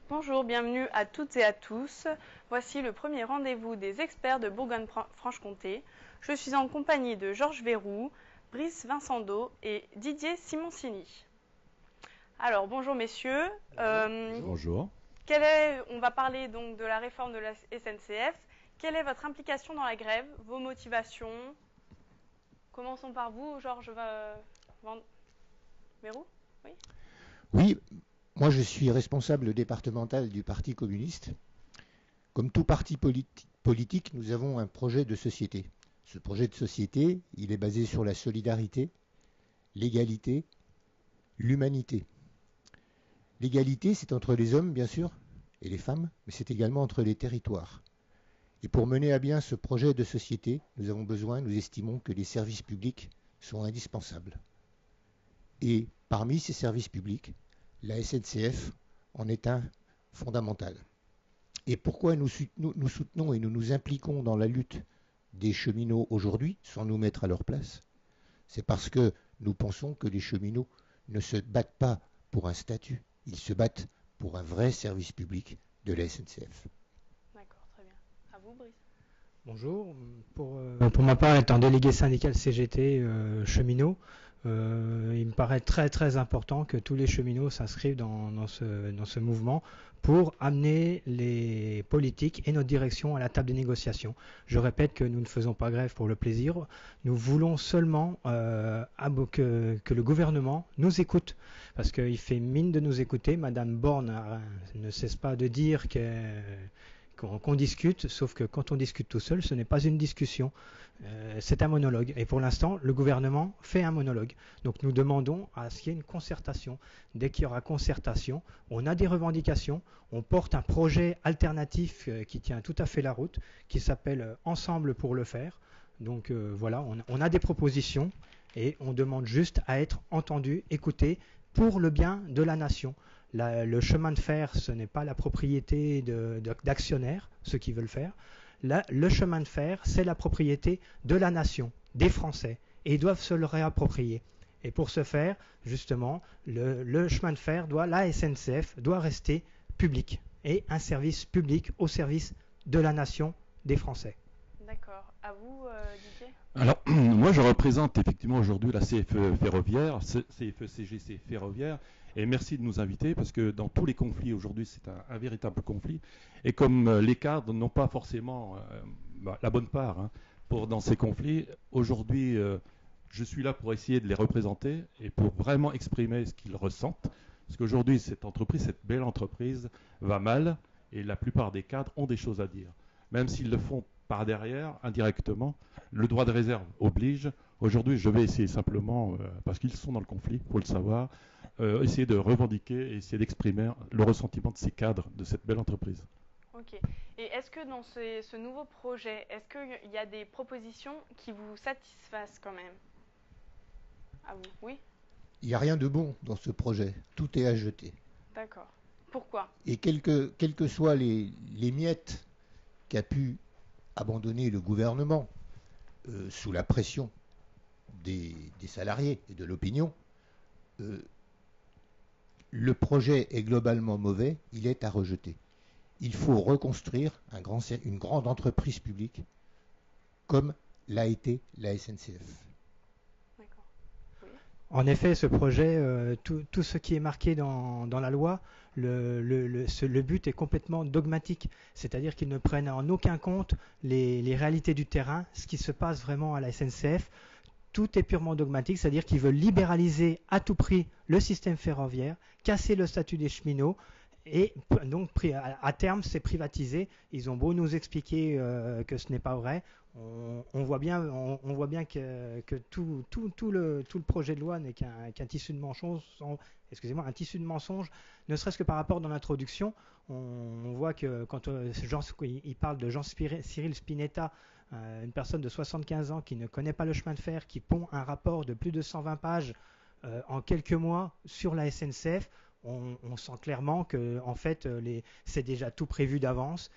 Bonjour, bienvenue à toutes et à tous. Voici le premier rendez-vous des experts de Bourgogne-Franche-Comté. Je suis en compagnie de Georges Verroux, Brice Vincendo et Didier Simoncini. Alors, bonjour messieurs. Bonjour. On va parler donc de la réforme de la SNCF. Quelle est votre implication dans la grève, vos motivations? Commençons par vous, Georges Verroux. Oui. Oui, moi je suis responsable départemental du Parti communiste. Comme tout parti politique, nous avons un projet de société. Ce projet de société, il est basé sur la solidarité, l'égalité, l'humanité. L'égalité, c'est entre les hommes, bien sûr, et les femmes, mais c'est également entre les territoires. Et pour mener à bien ce projet de société, nous estimons que les services publics sont indispensables. Et parmi ces services publics, la SNCF en est un fondamental. Et pourquoi nous soutenons et nous nous impliquons dans la lutte des cheminots aujourd'hui, sans nous mettre à leur place? C'est parce que nous pensons que les cheminots ne se battent pas pour un statut, ils se battent pour un vrai service public de la SNCF. D'accord, très bien. À vous, Brice. Bonjour, pour ma part, étant délégué syndical CGT cheminot, il me paraît très très important que tous les cheminots s'inscrivent dans ce mouvement pour amener les politiques et notre direction à la table des négociations. Je répète que nous ne faisons pas grève pour le plaisir, nous voulons seulement que le gouvernement nous écoute, parce qu'il fait mine de nous écouter. Madame Borne ne cesse pas de dire qu'on discute, sauf que quand on discute tout seul, ce n'est pas une discussion, c'est un monologue. Et pour l'instant, le gouvernement fait un monologue. Donc nous demandons à ce qu'il y ait une concertation. Dès qu'il y aura concertation, on a des revendications, on porte un projet alternatif qui tient tout à fait la route, qui s'appelle Ensemble pour le faire. Donc voilà, on a des propositions et on demande juste à être entendu, écouté, pour le bien de la nation. Le chemin de fer, ce n'est pas la propriété d'actionnaires, ceux qui veulent faire. Le chemin de fer, c'est la propriété de la nation, des Français, et ils doivent se le réapproprier. Et pour ce faire, justement, le chemin de fer, la SNCF doit rester public, et un service public au service de la nation, des Français. D'accord. À vous, Didier. Alors, moi je représente effectivement aujourd'hui la CFE ferroviaire, CFE-CGC ferroviaire, et merci de nous inviter parce que dans tous les conflits aujourd'hui, c'est un véritable conflit. Et comme les cadres n'ont pas forcément la bonne part dans ces conflits, aujourd'hui je suis là pour essayer de les représenter et pour vraiment exprimer ce qu'ils ressentent. Parce qu'aujourd'hui, cette belle entreprise va mal et la plupart des cadres ont des choses à dire. Même s'ils le font par derrière, indirectement, le droit de réserve oblige. Aujourd'hui, je vais essayer simplement, parce qu'ils sont dans le conflit, il faut le savoir, essayer de revendiquer et essayer d'exprimer le ressentiment de ces cadres, de cette belle entreprise. Ok. Et est-ce que dans ce nouveau projet, est-ce qu'il y a des propositions qui vous satisfassent quand même? À vous, oui? Il n'y a rien de bon dans ce projet, tout est à jeter. D'accord. Pourquoi? Et quelles que soient les miettes qu'a pu abandonner le gouvernement sous la pression des salariés et de l'opinion, le projet est globalement mauvais, il est à rejeter. Il faut reconstruire une grande entreprise publique comme l'a été la SNCF. D'accord. Oui. En effet, ce projet, tout ce qui est marqué dans la loi, le but est complètement dogmatique, c'est-à-dire qu'ils ne prennent en aucun compte les réalités du terrain, ce qui se passe vraiment à la SNCF. Tout est purement dogmatique, c'est-à-dire qu'ils veulent libéraliser à tout prix le système ferroviaire, casser le statut des cheminots, et donc à terme c'est privatisé. Ils ont beau nous expliquer que ce n'est pas vrai, on voit bien que tout le projet de loi n'est qu'un tissu de mensonges. Un tissu de mensonges, ne serait-ce que par rapport dans l'introduction, on voit que quand il parle de Jean-Cyril Spinetta, une personne de 75 ans qui ne connaît pas le chemin de fer, qui pond un rapport de plus de 120 pages en quelques mois sur la SNCF, on sent clairement que en fait c'est déjà tout prévu d'avance,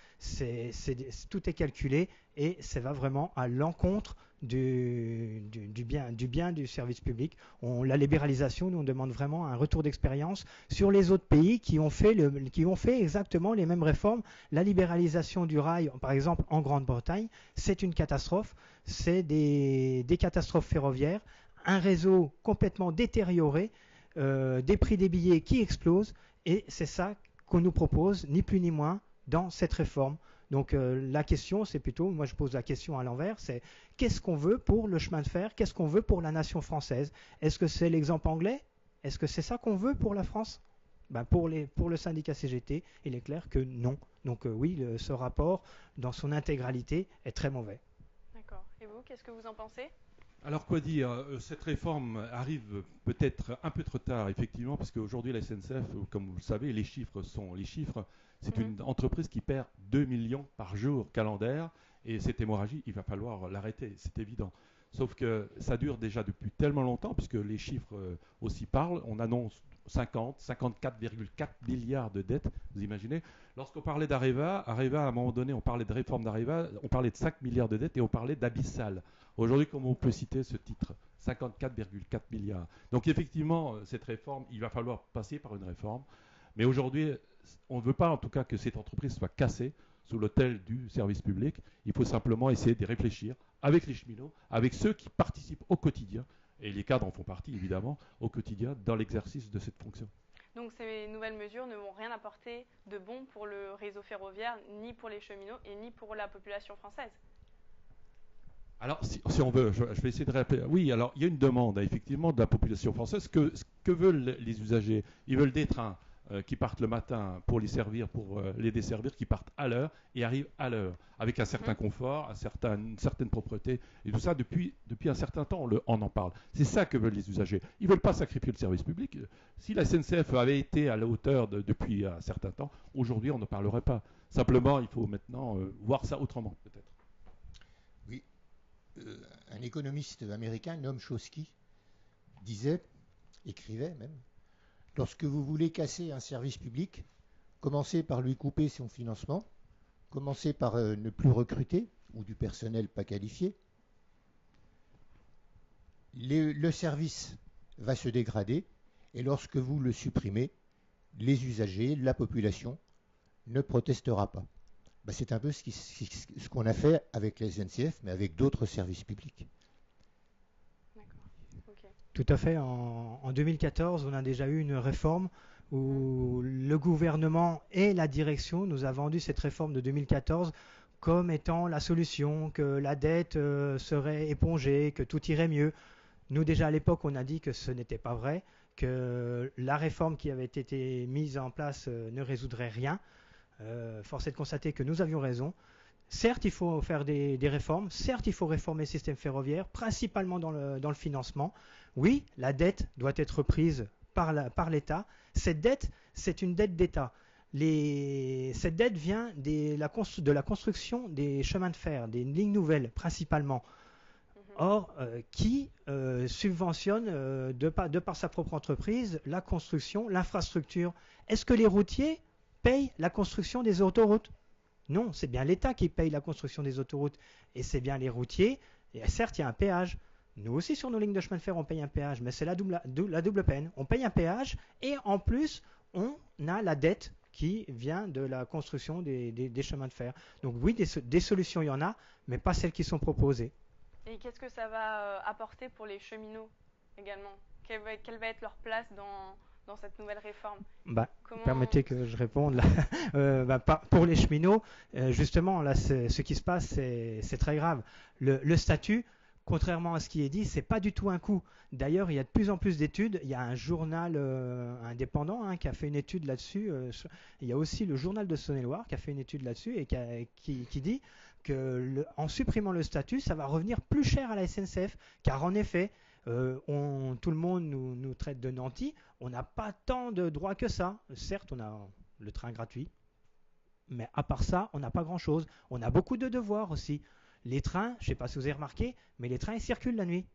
tout est calculé et ça va vraiment à l'encontre du bien du service public. La libéralisation, nous on demande vraiment un retour d'expérience sur les autres pays qui ont fait exactement les mêmes réformes. La libéralisation du rail, par exemple en Grande-Bretagne, c'est une catastrophe. C'est des catastrophes ferroviaires, un réseau complètement détérioré, des prix des billets qui explosent, et c'est ça qu'on nous propose, ni plus ni moins, dans cette réforme. Donc la question, c'est plutôt, moi je pose la question à l'envers, c'est qu'est-ce qu'on veut pour le chemin de fer? Qu'est-ce qu'on veut pour la nation française? Est-ce que c'est l'exemple anglais? Est-ce que c'est ça qu'on veut pour la France? Pour le syndicat CGT, il est clair que non. Donc oui, ce rapport, dans son intégralité, est très mauvais. D'accord. Et vous, qu'est-ce que vous en pensez? Alors quoi dire, cette réforme arrive peut-être un peu trop tard, effectivement, parce qu'aujourd'hui la SNCF, comme vous le savez, les chiffres sont les chiffres. C'est une entreprise qui perd 2 millions par jour calendaire, et cette hémorragie, il va falloir l'arrêter, c'est évident. Sauf que ça dure déjà depuis tellement longtemps, puisque les chiffres aussi parlent. On annonce 54,4 milliards de dettes, vous imaginez. Lorsqu'on parlait d'Areva, à un moment donné, on parlait de réforme d'Areva, on parlait de 5 milliards de dettes et on parlait d'abyssal. Aujourd'hui, comment on peut citer ce titre? 54,4 milliards. Donc effectivement, cette réforme, il va falloir passer par une réforme. Mais aujourd'hui, on ne veut pas en tout cas que cette entreprise soit cassée sous l'autel du service public. Il faut simplement essayer de réfléchir avec les cheminots, avec ceux qui participent au quotidien, et les cadres en font partie évidemment, au quotidien dans l'exercice de cette fonction. Donc ces nouvelles mesures ne vont rien apporter de bon pour le réseau ferroviaire, ni pour les cheminots et ni pour la population française. Alors, si on veut, je vais essayer de rappeler. Oui, alors il y a une demande, effectivement, de la population française. Ce que veulent les usagers? Ils veulent des trains qui partent le matin pour les servir, pour les desservir, qui partent à l'heure et arrivent à l'heure, avec un certain confort, une certaine propreté. Et tout ça, depuis un certain temps, on en parle. C'est ça que veulent les usagers. Ils ne veulent pas sacrifier le service public. Si la SNCF avait été à la hauteur depuis un certain temps, aujourd'hui, on ne parlerait pas. Simplement, il faut maintenant voir ça autrement, peut-être. Oui. Un économiste américain, Noam Chomsky, écrivait même, lorsque vous voulez casser un service public, commencez par lui couper son financement, commencez par ne plus recruter ou du personnel pas qualifié. Le service va se dégrader et lorsque vous le supprimez, les usagers, la population ne protestera pas. C'est un peu ce qu'on a fait avec la SNCF, mais avec d'autres services publics. D'accord. Okay. Tout à fait. En 2014, on a déjà eu une réforme où le gouvernement et la direction nous a vendu cette réforme de 2014 comme étant la solution, que la dette serait épongée, que tout irait mieux. Nous, déjà à l'époque, on a dit que ce n'était pas vrai, que la réforme qui avait été mise en place ne résoudrait rien. Force est de constater que nous avions raison. Certes, il faut faire des réformes. Certes, il faut réformer le système ferroviaire, principalement dans le financement. Oui, la dette doit être prise par l'État. Cette dette, c'est une dette d'État. Cette dette vient de la construction des chemins de fer, des lignes nouvelles, principalement. Or, qui subventionne de par sa propre entreprise la construction, l'infrastructure? Est-ce que les routiers payent la construction des autoroutes? Non, c'est bien l'État qui paye la construction des autoroutes et c'est bien les routiers. Et certes, il y a un péage. Nous aussi, sur nos lignes de chemin de fer, on paye un péage, mais c'est la double peine. On paye un péage et en plus, on a la dette qui vient de la construction des chemins de fer. Donc oui, des solutions, il y en a, mais pas celles qui sont proposées. Et qu'est-ce que ça va apporter pour les cheminots également? Quelle va être leur place dans cette nouvelle réforme? Permettez que je réponde là. Pour les cheminots, justement, là, ce qui se passe, c'est très grave. Le statut, contrairement à ce qui est dit, c'est pas du tout un coût. D'ailleurs, il y a de plus en plus d'études. Il y a un journal indépendant qui a fait une étude là-dessus. Il y a aussi le journal de Saône-et-Loire qui a fait une étude là-dessus et qui dit que en supprimant le statut, ça va revenir plus cher à la SNCF, car en effet, tout le monde nous traite de nantis. On n'a pas tant de droits que ça. Certes, on a le train gratuit, mais à part ça, on n'a pas grand-chose. On a beaucoup de devoirs aussi. Les trains, je ne sais pas si vous avez remarqué, mais les trains ils circulent la nuit.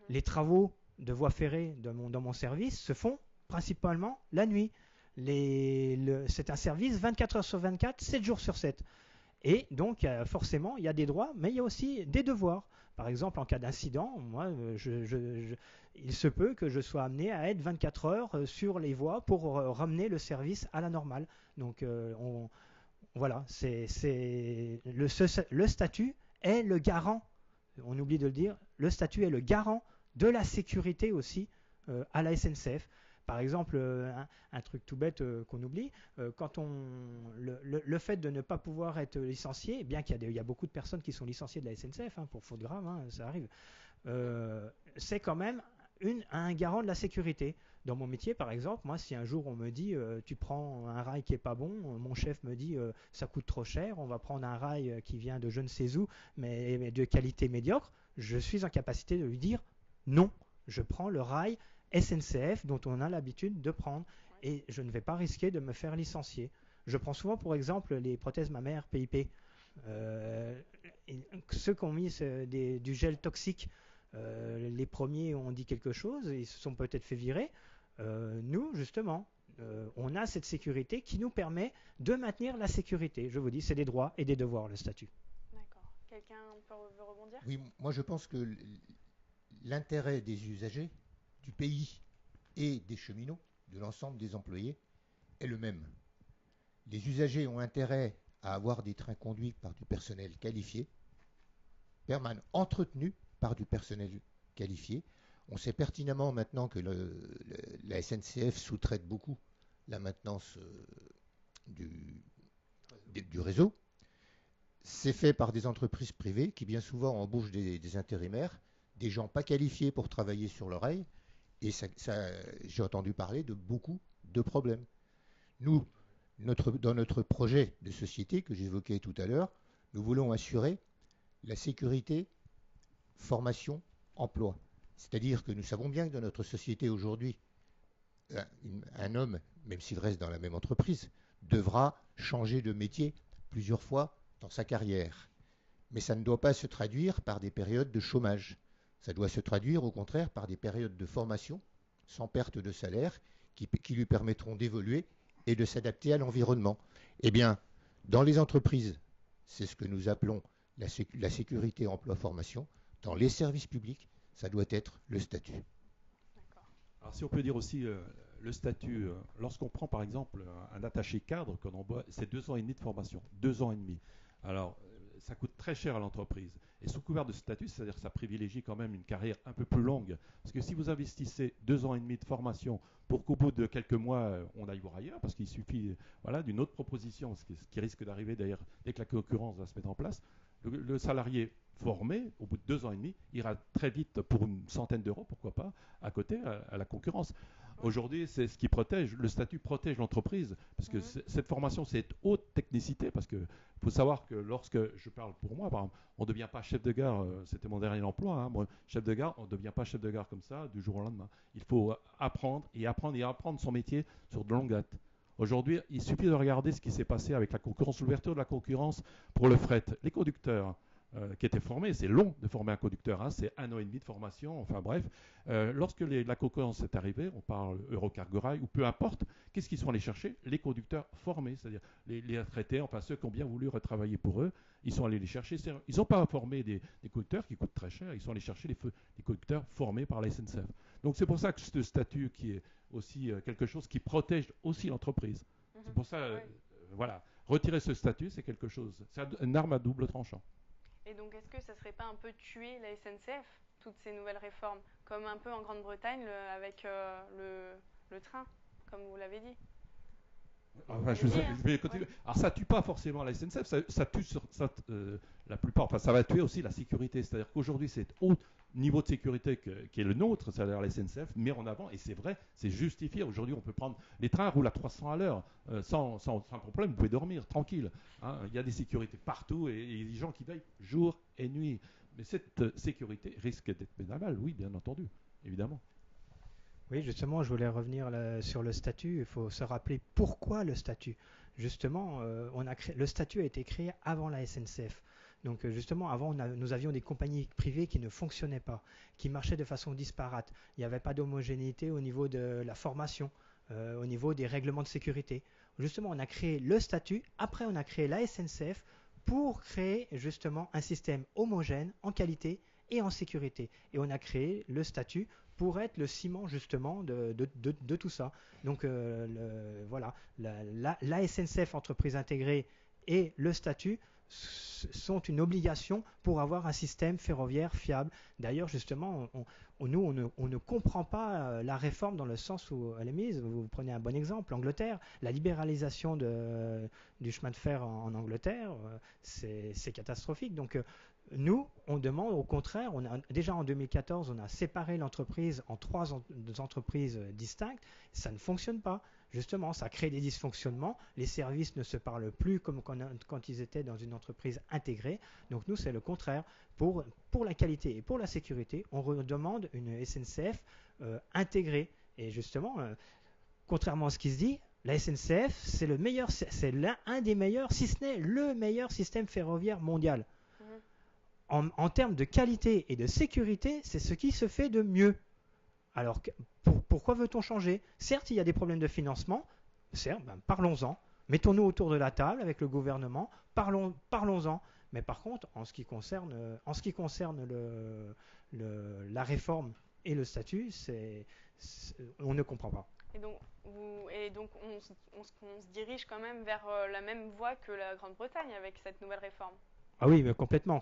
Les travaux de voies ferrées dans mon service se font principalement la nuit. C'est un service 24 heures sur 24, 7 jours sur 7. Et donc, forcément, il y a des droits, mais il y a aussi des devoirs. Par exemple, en cas d'incident, moi, il se peut que je sois amené à être 24 heures sur les voies pour ramener le service à la normale. Donc, voilà, le statut est le garant, on oublie de le dire, le statut est le garant de la sécurité aussi à la SNCF. Par exemple, un truc tout bête qu'on oublie, quand le fait de ne pas pouvoir être licencié, bien qu'il y a beaucoup de personnes qui sont licenciées de la SNCF pour faute grave, ça arrive, c'est quand même un garant de la sécurité. Dans mon métier, par exemple, moi, si un jour on me dit tu prends un rail qui est pas bon, mon chef me dit ça coûte trop cher, on va prendre un rail qui vient de je ne sais où, mais de qualité médiocre, je suis en capacité de lui dire non, je prends le rail SNCF dont on a l'habitude de prendre et je ne vais pas risquer de me faire licencier. Je prends souvent pour exemple les prothèses mammaires PIP. Ceux qui ont mis du gel toxique, les premiers ont dit quelque chose, ils se sont peut-être fait virer. Nous, justement, on a cette sécurité qui nous permet de maintenir la sécurité. Je vous dis, c'est des droits et des devoirs, le statut. D'accord. Quelqu'un veut rebondir ? Oui, moi je pense que l'intérêt des usagers, du pays et des cheminots, de l'ensemble des employés, est le même. Les usagers ont intérêt à avoir des trains conduits par du personnel qualifié, entretenus par du personnel qualifié. On sait pertinemment maintenant que la SNCF sous-traite beaucoup la maintenance du réseau. C'est fait par des entreprises privées qui bien souvent embauchent des intérimaires, des gens pas qualifiés pour travailler sur le rail. Et j'ai entendu parler de beaucoup de problèmes. Nous, dans notre projet de société que j'évoquais tout à l'heure, nous voulons assurer la sécurité, formation, emploi. C'est-à-dire que nous savons bien que dans notre société aujourd'hui, un homme, même s'il reste dans la même entreprise, devra changer de métier plusieurs fois dans sa carrière. Mais ça ne doit pas se traduire par des périodes de chômage. Ça doit se traduire au contraire par des périodes de formation sans perte de salaire qui lui permettront d'évoluer et de s'adapter à l'environnement. Eh bien, dans les entreprises, c'est ce que nous appelons la sécurité emploi-formation. Dans les services publics, ça doit être le statut. D'accord. Alors si on peut dire aussi le statut, lorsqu'on prend par exemple un attaché cadre, c'est 2 ans et demi de formation, 2 ans et demi. Alors ça coûte très cher à l'entreprise. Et sous couvert de statut, c'est-à-dire que ça privilégie quand même une carrière un peu plus longue. Parce que si vous investissez 2 ans et demi de formation pour qu'au bout de quelques mois, on aille voir ailleurs, parce qu'il suffit d'une autre proposition, ce qui risque d'arriver d'ailleurs dès que la concurrence va se mettre en place, le salarié formé, au bout de 2 ans et demi, ira très vite pour une centaine d'euros, pourquoi pas, à côté, à la concurrence. Aujourd'hui, c'est ce qui protège, le statut protège l'entreprise, parce que cette formation, c'est haute technicité, parce qu'il faut savoir que lorsque je parle pour moi, par exemple, on ne devient pas chef de gare, c'était mon dernier emploi, moi, chef de gare, on ne devient pas chef de gare comme ça, du jour au lendemain. Il faut apprendre son métier sur de longue date. Aujourd'hui, il suffit de regarder ce qui s'est passé avec la concurrence, l'ouverture de la concurrence pour le fret. Les conducteurs qui étaient formés, c'est long de former un conducteur, c'est 1 an et demi de formation, enfin bref. Lorsque la concurrence est arrivée, on parle Eurocargo Rail ou peu importe, qu'est-ce qu'ils sont allés chercher? Les conducteurs formés, c'est-à-dire les retraités, enfin ceux qui ont bien voulu retravailler pour eux, ils sont allés les chercher. Ils n'ont pas formé des conducteurs qui coûtent très cher, ils sont allés chercher les conducteurs formés par la SNCF. Donc c'est pour ça que ce statut qui est aussi quelque chose qui protège aussi l'entreprise. C'est pour ça, voilà, retirer ce statut, c'est quelque chose, c'est une arme à double tranchant. Et donc, est-ce que ça ne serait pas un peu tuer la SNCF, toutes ces nouvelles réformes, comme un peu en Grande-Bretagne avec le train, comme vous l'avez dit? Enfin, je vais continuer. Alors ça tue pas forcément la SNCF, ça tue la plupart. Enfin, ça va tuer aussi la sécurité. C'est-à-dire qu'aujourd'hui, c'est haut niveau de sécurité qui est le nôtre, c'est-à-dire la SNCF, met en avant, et c'est vrai, c'est justifié. Aujourd'hui, on peut prendre les trains roulent à 300 à l'heure sans problème. Vous pouvez dormir tranquille. Il y a des sécurités partout et des gens qui veillent jour et nuit. Mais cette sécurité risque d'être pénale, oui, bien entendu, évidemment. Oui, justement, je voulais revenir sur le statut. Il faut se rappeler pourquoi le statut. Justement, le statut a été créé avant la SNCF. Donc justement, avant, nous avions des compagnies privées qui ne fonctionnaient pas, qui marchaient de façon disparate. Il n'y avait pas d'homogénéité au niveau de la formation, au niveau des règlements de sécurité. Justement, on a créé le statut, après on a créé la SNCF pour créer justement un système homogène en qualité et en sécurité. Et on a créé le statut pour être le ciment justement de tout ça. Donc voilà, la SNCF entreprise intégrée et le statut sont une obligation pour avoir un système ferroviaire fiable. D'ailleurs, justement, nous, on ne comprend pas la réforme dans le sens où elle est mise. Vous prenez un bon exemple, l'Angleterre, la libéralisation du chemin de fer en Angleterre, c'est catastrophique. Donc, nous, on demande au contraire, déjà en 2014, on a séparé l'entreprise en 3 entreprises distinctes. Ça ne fonctionne pas. Justement, ça crée des dysfonctionnements. Les services ne se parlent plus comme quand ils étaient dans une entreprise intégrée. Donc nous, c'est le contraire. Pour la qualité et pour la sécurité, on demande une SNCF intégrée. Et justement, contrairement à ce qui se dit, la SNCF, c'est un des meilleurs, si ce n'est le meilleur système ferroviaire mondial. En termes de qualité et de sécurité, c'est ce qui se fait de mieux. Alors, pourquoi veut-on changer? Certes, il y a des problèmes de financement. Certes, parlons-en. Mettons-nous autour de la table avec le gouvernement. Parlons-en. Mais par contre, en ce qui concerne la réforme et le statut, on ne comprend pas. Et donc on se dirige quand même vers la même voie que la Grande-Bretagne avec cette nouvelle réforme. Ah oui, mais complètement.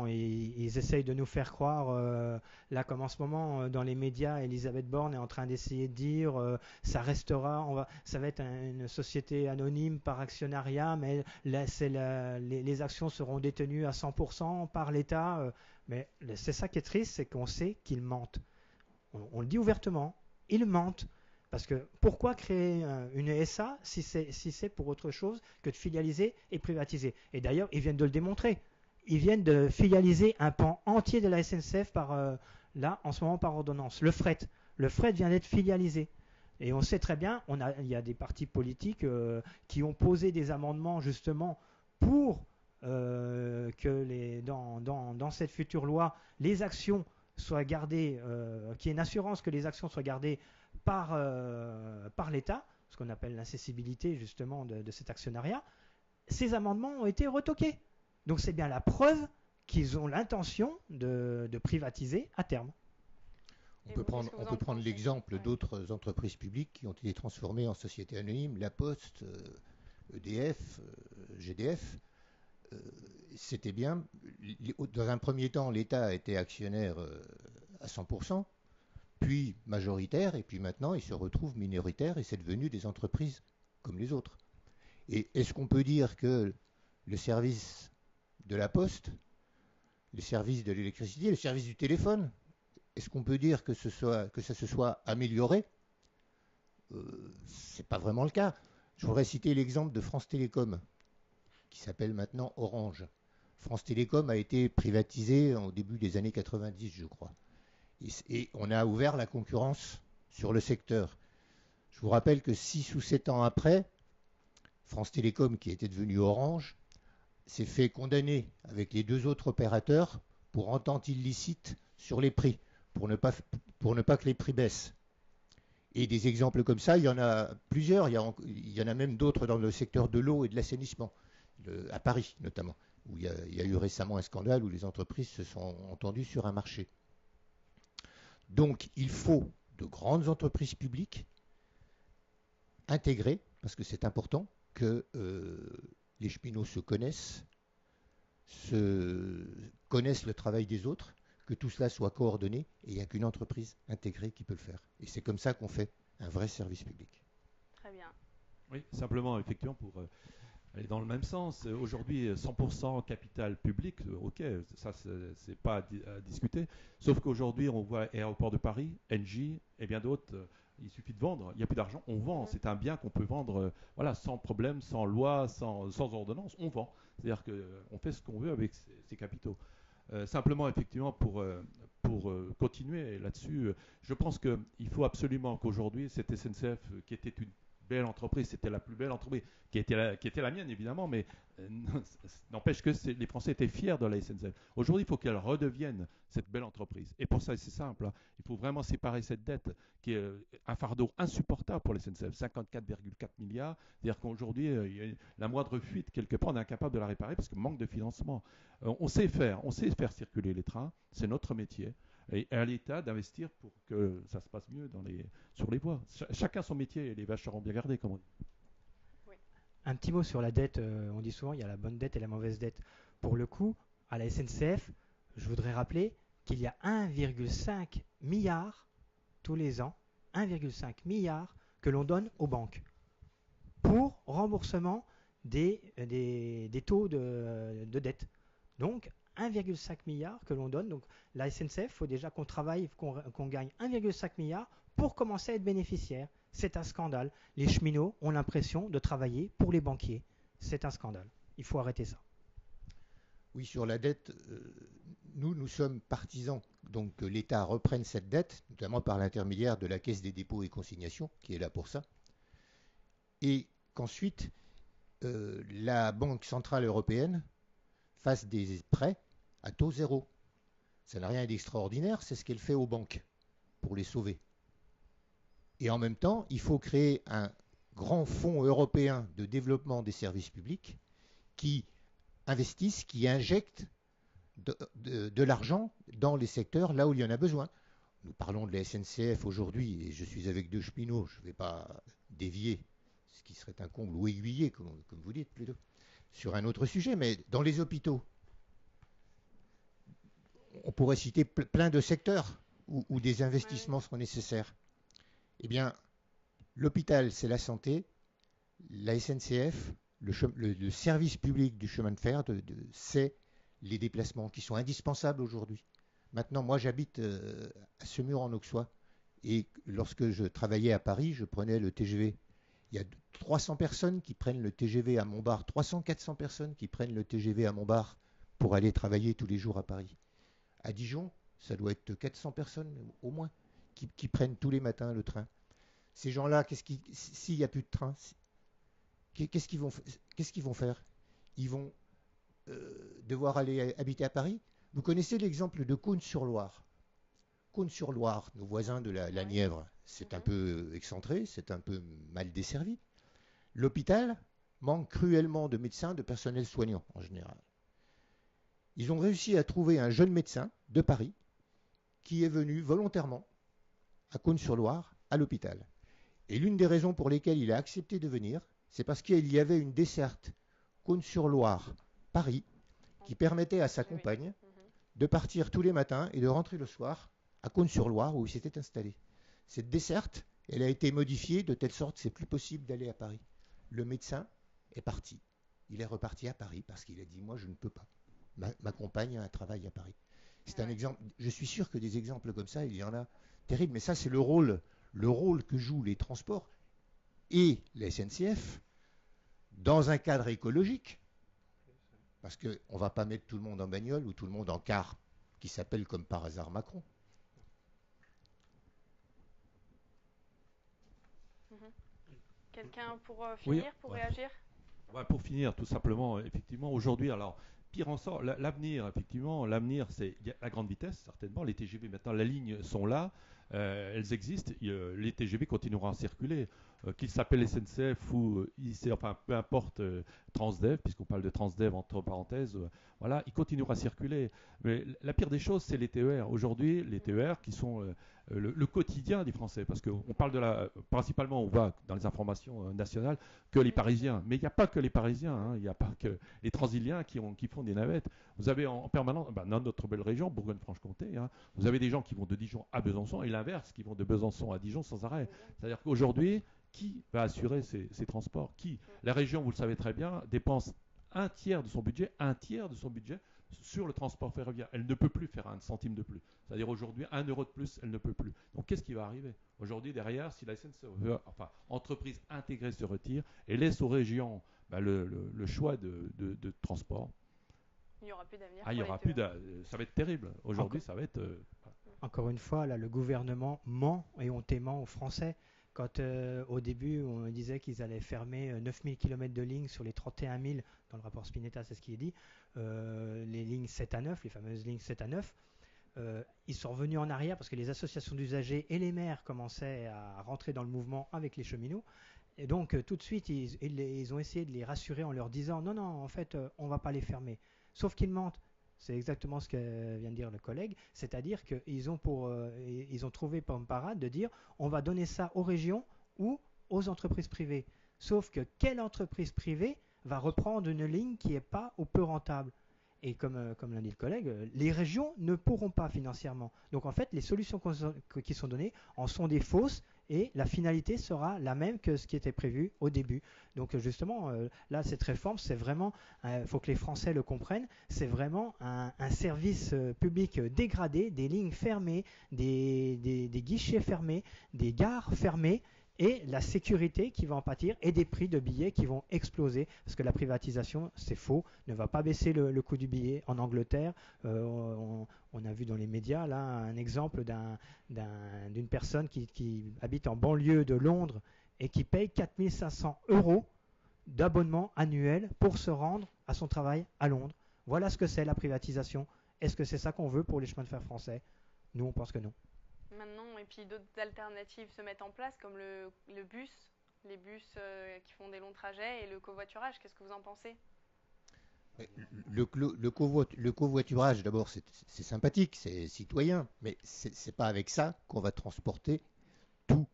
Ils essayent de nous faire croire, là comme en ce moment, dans les médias, Elisabeth Borne est en train d'essayer de dire ça restera, ça va être une société anonyme par actionnariat, mais là, les actions seront détenues à 100% par l'État. Mais c'est ça qui est triste, c'est qu'on sait qu'ils mentent. On le dit ouvertement, ils mentent. Parce que pourquoi créer une SA si c'est pour autre chose que de filialiser et privatiser? Et d'ailleurs, ils viennent de le démontrer. Ils viennent de filialiser un pan entier de la SNCF là, en ce moment, par ordonnance. Le fret. Le fret vient d'être filialisé. Et on sait très bien, il y a des partis politiques qui ont posé des amendements justement pour que dans cette future loi, les actions soient gardées, qu'il y ait une assurance que les actions soient gardées par l'État, ce qu'on appelle l'incessibilité justement de cet actionnariat. Ces amendements ont été retoqués. Donc c'est bien la preuve qu'ils ont l'intention de privatiser à terme. On peut prendre l'exemple d'autres entreprises publiques qui ont été transformées en sociétés anonymes, La Poste, EDF, GDF. C'était bien. Dans un premier temps, l'État était actionnaire à 100%, puis majoritaire, et puis maintenant, il se retrouve minoritaire, et c'est devenu des entreprises comme les autres. Et est-ce qu'on peut dire que le service de la Poste, le service de l'électricité, le service du téléphone, est-ce qu'on peut dire que ça se soit amélioré? C'est pas vraiment le cas. Je voudrais citer l'exemple de France Télécom, qui s'appelle maintenant Orange. France Télécom a été privatisée au début des années 90, je crois. Et on a ouvert la concurrence sur le secteur. Je vous rappelle que 6 ou 7 ans après, France Télécom, qui était devenue Orange, s'est fait condamner avec les 2 autres opérateurs pour entente illicite sur les prix, pour ne pas que les prix baissent. Et des exemples comme ça, il y en a plusieurs. Il y en a même d'autres dans le secteur de l'eau et de l'assainissement, à Paris notamment, où il y a eu récemment un scandale où les entreprises se sont entendues sur un marché. Donc, il faut de grandes entreprises publiques intégrées, parce que c'est important que les cheminots se connaissent le travail des autres, que tout cela soit coordonné, et il n'y a qu'une entreprise intégrée qui peut le faire. Et c'est comme ça qu'on fait un vrai service public. Très bien. Oui, simplement, effectivement, pour aller dans le même sens, aujourd'hui, 100% capital public, ok, ça, c'est pas à discuter. Sauf qu'aujourd'hui, on voit Aéroport de Paris, Engie et bien d'autres, il suffit de vendre, il n'y a plus d'argent, on vend. C'est un bien qu'on peut vendre voilà, sans problème, sans loi, sans ordonnance, on vend. C'est-à-dire qu'on fait ce qu'on veut avec ces capitaux. Simplement, effectivement, pour continuer là-dessus, je pense qu'il faut absolument qu'aujourd'hui, cette SNCF, qui était une belle entreprise, c'était la plus belle entreprise, qui était la mienne évidemment, mais n'empêche que les Français étaient fiers de la SNCF. Aujourd'hui, il faut qu'elle redevienne cette belle entreprise. Et pour ça, c'est simple, hein, il faut vraiment séparer cette dette qui est un fardeau insupportable pour la SNCF, 54,4 milliards. C'est-à-dire qu'aujourd'hui, la moindre fuite, quelque part, on est incapable de la réparer parce que manque de financement. On sait faire circuler les trains, c'est notre métier. Et à l'État d'investir pour que ça se passe mieux sur les voies. Chacun son métier et les vaches seront bien gardées, comme on dit. Oui. Un petit mot sur la dette. On dit souvent il y a la bonne dette et la mauvaise dette. Pour le coup, à la SNCF, je voudrais rappeler qu'il y a 1,5 milliard tous les ans, 1,5 milliard que l'on donne aux banques pour remboursement des taux de dette. Donc, 1,5 milliard que l'on donne. Donc la SNCF, il faut déjà qu'on travaille, qu'on gagne 1,5 milliard pour commencer à être bénéficiaire. C'est un scandale. Les cheminots ont l'impression de travailler pour les banquiers. C'est un scandale. Il faut arrêter ça. Oui, sur la dette, nous sommes partisans donc que l'État reprenne cette dette, notamment par l'intermédiaire de la Caisse des dépôts et consignations, qui est là pour ça, et qu'ensuite la Banque centrale européenne fasse des prêts à taux zéro. Ça n'a rien d'extraordinaire, c'est ce qu'elle fait aux banques pour les sauver. Et en même temps, il faut créer un grand fonds européen de développement des services publics qui investisse, qui injecte de l'argent dans les secteurs là où il y en a besoin. Nous parlons de la SNCF aujourd'hui, et je suis avec deux cheminots, je ne vais pas dévier, ce qui serait un comble, ou aiguiller, comme vous dites plutôt, sur un autre sujet, mais dans les hôpitaux, on pourrait citer plein de secteurs où des investissements seront nécessaires. Eh bien, l'hôpital, c'est la santé, la SNCF, le service public du chemin de fer, c'est les déplacements qui sont indispensables aujourd'hui. Maintenant, moi, j'habite à Semur-en-Auxois, et lorsque je travaillais à Paris, je prenais le TGV. Il y a 300 personnes qui prennent le TGV à Montbard, 300-400 personnes qui prennent le TGV à Montbard pour aller travailler tous les jours à Paris. À Dijon, ça doit être 400 personnes au moins qui prennent tous les matins le train. Ces gens-là, s'il n'y a plus de train, qu'est-ce qu'ils vont faire? Ils vont devoir aller habiter à Paris. Vous connaissez l'exemple de Cosne-sur-Loire. Cosne-sur-Loire, nos voisins de la Nièvre, c'est un peu excentré, c'est un peu mal desservi. L'hôpital manque cruellement de médecins, de personnel soignant en général. Ils ont réussi à trouver un jeune médecin de Paris qui est venu volontairement à Cosne-sur-Loire à l'hôpital. Et l'une des raisons pour lesquelles il a accepté de venir, c'est parce qu'il y avait une desserte Cosne-sur-Loire-Paris qui permettait à sa compagne de partir tous les matins et de rentrer le soir à Cosne-sur-Loire où il s'était installé. Cette desserte, elle a été modifiée de telle sorte que c'est plus possible d'aller à Paris. Le médecin est parti. Il est reparti à Paris parce qu'il a dit « moi je ne peux pas. Ma compagne a un travail à Paris ». C'est un exemple. Je suis sûr que des exemples comme ça, il y en a terribles. Mais ça, c'est le rôle que jouent les transports et la SNCF dans un cadre écologique. Parce qu'on ne va pas mettre tout le monde en bagnole ou tout le monde en car qui s'appelle comme par hasard Macron. Quelqu'un pour finir, pour réagir? Pour finir, tout simplement, effectivement, aujourd'hui, alors, pire en sort, l'avenir, effectivement, c'est la grande vitesse, certainement. Les TGV, maintenant, la ligne sont là, elles existent, les TGV continueront à circuler. Qu'ils s'appellent SNCF ou enfin, peu importe, Transdev, puisqu'on parle de Transdev entre parenthèses, voilà, ils continueront à circuler. Mais la pire des choses, c'est les TER. Aujourd'hui, les TER qui sont le quotidien des Français, parce qu'on parle principalement, on voit dans les informations nationales, que les Parisiens. Mais il n'y a pas que les Parisiens, hein, il n'y a pas que les Transiliens qui font des navettes. Vous avez en permanence, dans notre belle région, Bourgogne-Franche-Comté, hein, vous avez des gens qui vont de Dijon à Besançon et l'inverse, qui vont de Besançon à Dijon sans arrêt. C'est-à-dire qu'aujourd'hui, qui va assurer ces transports? Qui? La région, vous le savez très bien, dépense un tiers de son budget sur le transport ferroviaire. Elle ne peut plus faire un centime de plus. C'est-à-dire aujourd'hui, 1 euro de plus, elle ne peut plus. Donc qu'est-ce qui va arriver? Aujourd'hui, derrière, si la SNCF, entreprise intégrée se retire et laisse aux régions le choix de transport, il n'y aura plus d'avenir. Il y aura plus ça va être terrible. Aujourd'hui, ça va être... Encore une fois, là, le gouvernement ment et hontément aux Français. Quand au début on disait qu'ils allaient fermer 9000 km de lignes sur les 31 000, dans le rapport Spinetta c'est ce qui est dit, les lignes 7 à 9, les fameuses lignes 7 à 9, ils sont revenus en arrière parce que les associations d'usagers et les maires commençaient à rentrer dans le mouvement avec les cheminots. Et donc tout de suite ils ont essayé de les rassurer en leur disant non, en fait on ne va pas les fermer. Sauf qu'ils mentent. C'est exactement ce que vient de dire le collègue, c'est-à-dire qu'ils ont, ils ont trouvé comme parade de dire on va donner ça aux régions ou aux entreprises privées. Sauf que quelle entreprise privée va reprendre une ligne qui n'est pas ou peu rentable? Et comme l'a dit le collègue, les régions ne pourront pas financièrement. Donc en fait, les solutions qui sont données en sont des fausses et la finalité sera la même que ce qui était prévu au début. Donc justement, là, cette réforme, c'est vraiment, il faut que les Français le comprennent, c'est vraiment un service public dégradé, des lignes fermées, des guichets fermés, des gares fermées, et la sécurité qui va en pâtir et des prix de billets qui vont exploser parce que la privatisation, c'est faux, ne va pas baisser le coût du billet. En Angleterre, on a vu dans les médias là un exemple d'une personne qui habite en banlieue de Londres et qui paye 4 500 € d'abonnement annuel pour se rendre à son travail à Londres. Voilà ce que c'est la privatisation. Est-ce que c'est ça qu'on veut pour les chemins de fer français? Nous, on pense que non. Maintenant, et puis d'autres alternatives se mettent en place, comme le bus, les bus qui font des longs trajets et le covoiturage. Qu'est-ce que vous en pensez? Le covoiturage, d'abord, c'est sympathique, c'est citoyen, mais c'est pas avec ça qu'on va transporter tous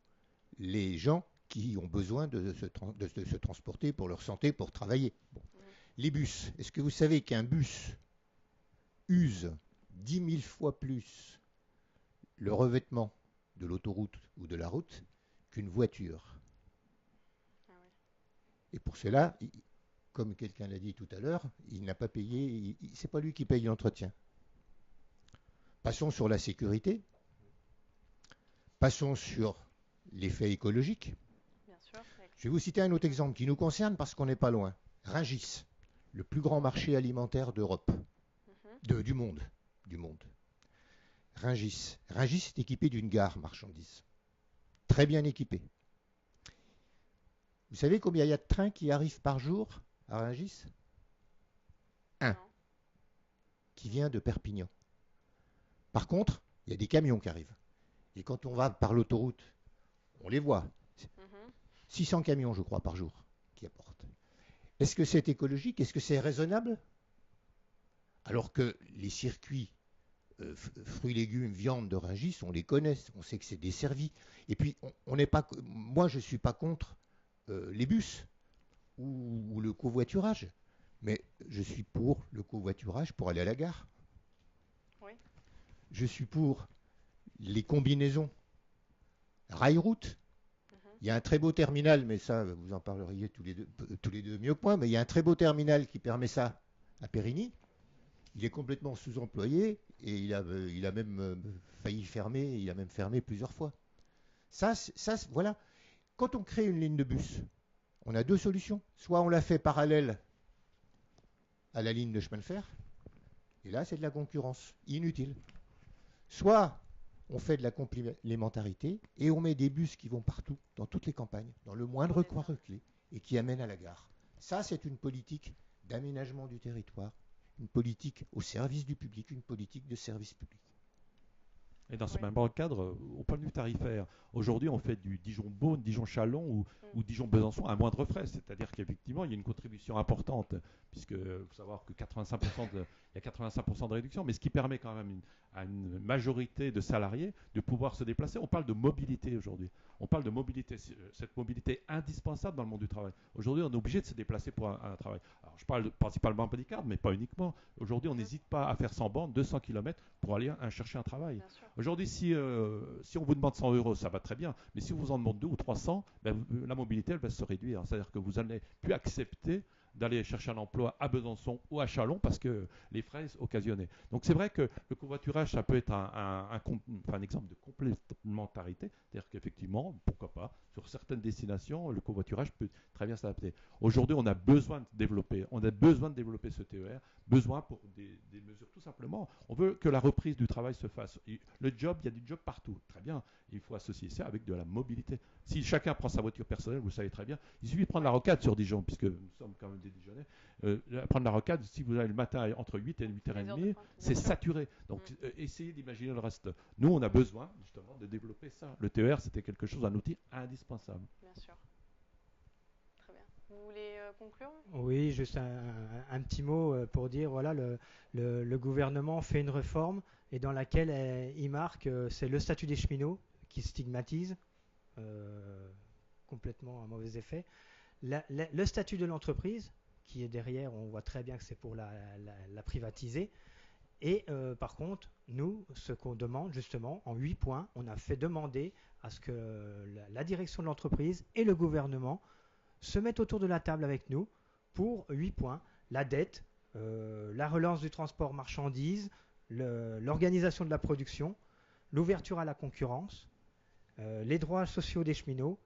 les gens qui ont besoin de se transporter pour leur santé, pour travailler. Bon. Les bus, est-ce que vous savez qu'un bus use 10 000 fois plus le revêtement de l'autoroute ou de la route qu'une voiture? Ah oui. Et pour cela, comme quelqu'un l'a dit tout à l'heure, il n'a pas payé, c'est pas lui qui paye l'entretien. Passons sur la sécurité. Passons sur l'effet écologique. Bien sûr. Je vais vous citer un autre exemple qui nous concerne parce qu'on n'est pas loin. Rungis, le plus grand marché alimentaire d'Europe, du monde. Rungis est équipé d'une gare marchandises. Très bien équipée. Vous savez combien il y a de trains qui arrivent par jour à Rungis? Un. Qui vient de Perpignan. Par contre, il y a des camions qui arrivent. Et quand on va par l'autoroute, on les voit. 600 camions, je crois, par jour qui apportent. Est-ce que c'est écologique? Est-ce que c'est raisonnable? Alors que les circuits fruits, légumes, viande de Rungis, on les connaît, on sait que c'est desservi. Et puis, moi, je ne suis pas contre les bus ou le covoiturage, mais je suis pour le covoiturage pour aller à la gare. Oui. Je suis pour les combinaisons rail-route. Il y a un très beau terminal, mais ça, vous en parleriez tous les deux mieux que moi, mais il y a un très beau terminal qui permet ça à Périgny. Il est complètement sous-employé et il a même failli fermer, il a même fermé plusieurs fois. Ça, voilà. Quand on crée une ligne de bus, on a deux solutions. Soit on la fait parallèle à la ligne de chemin de fer, et là c'est de la concurrence inutile. Soit on fait de la complémentarité et on met des bus qui vont partout, dans toutes les campagnes, dans le moindre coin reculé, et qui amènent à la gare. Ça, c'est une politique d'aménagement du territoire, une politique au service du public, une politique de service public. Et dans ce même cadre, au point de vue tarifaire, aujourd'hui on fait du Dijon-Beaune, Dijon-Chalon ou Dijon-Besançon à moindre frais. C'est-à-dire qu'effectivement il y a une contribution importante, puisque il faut savoir que il y a 85% de réduction, mais ce qui permet quand même à une majorité de salariés de pouvoir se déplacer. On parle de mobilité aujourd'hui. On parle de mobilité, cette mobilité indispensable dans le monde du travail. Aujourd'hui on est obligé de se déplacer pour un travail. Alors je parle principalement de Polycard, mais pas uniquement. Aujourd'hui on n'hésite pas à faire 100 bornes, 200 km pour aller chercher un travail. Aujourd'hui, si on vous demande 100 €, ça va très bien. Mais si on vous en demande 200 ou 300, la mobilité, elle va se réduire. C'est-à-dire que vous n'allez plus accepter d'aller chercher un emploi à Besançon ou à Châlons parce que les frais occasionnaient. Donc c'est vrai que le covoiturage, ça peut être un exemple de complémentarité, c'est-à-dire qu'effectivement, pourquoi pas, sur certaines destinations, le covoiturage peut très bien s'adapter. Aujourd'hui, on a besoin de développer ce TER, besoin pour des mesures tout simplement. On veut que la reprise du travail se fasse. Le job, il y a du job partout, très bien. Il faut associer ça avec de la mobilité. Si chacun prend sa voiture personnelle, vous le savez très bien, il suffit de prendre la rocade sur Dijon, puisque nous sommes quand même des Dijonnais. Prendre la rocade, si vous allez le matin entre 8 et 8h30, c'est saturé. Donc essayez d'imaginer le reste. Nous, on a besoin justement de développer ça. Le TER, c'était quelque chose, un outil indispensable. Bien sûr. Très bien. Vous voulez conclure? Oui, juste un petit mot pour dire, voilà, le gouvernement fait une réforme et dans laquelle il marque, c'est le statut des cheminots qui stigmatise, complètement un mauvais effet. Le statut de l'entreprise, qui est derrière, on voit très bien que c'est pour la privatiser. Et par contre, nous, ce qu'on demande justement, en 8 points, on a fait demander à ce que la direction de l'entreprise et le gouvernement se mettent autour de la table avec nous pour 8 points. La dette, la relance du transport marchandises, l'organisation de la production, l'ouverture à la concurrence, les droits sociaux des cheminots,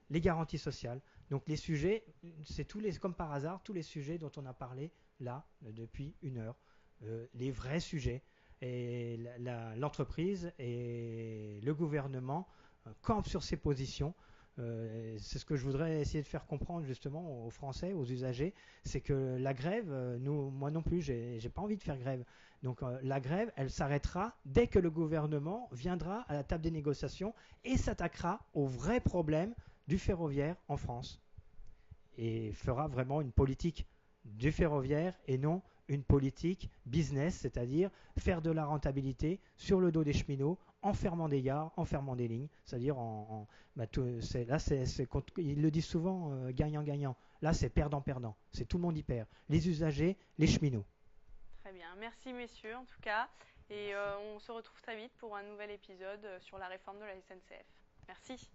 les garanties sociales. Donc les sujets, c'est comme par hasard, tous les sujets dont on a parlé là depuis 1 heure. Les vrais sujets. Et l'entreprise et le gouvernement campent sur ces positions. C'est ce que je voudrais essayer de faire comprendre justement aux Français, aux usagers, c'est que la grève, moi non plus, j'ai pas envie de faire grève. Donc la grève, elle s'arrêtera dès que le gouvernement viendra à la table des négociations et s'attaquera aux vrais problèmes du ferroviaire en France et fera vraiment une politique du ferroviaire et non une politique business, c'est-à-dire faire de la rentabilité sur le dos des cheminots en fermant des gares, en fermant des lignes, c'est-à-dire ils le disent souvent, gagnant-gagnant. Là, c'est perdant-perdant. C'est tout le monde y perd. Les usagers, les cheminots. Très bien. Merci, messieurs, en tout cas. Et on se retrouve très vite pour un nouvel épisode sur la réforme de la SNCF. Merci.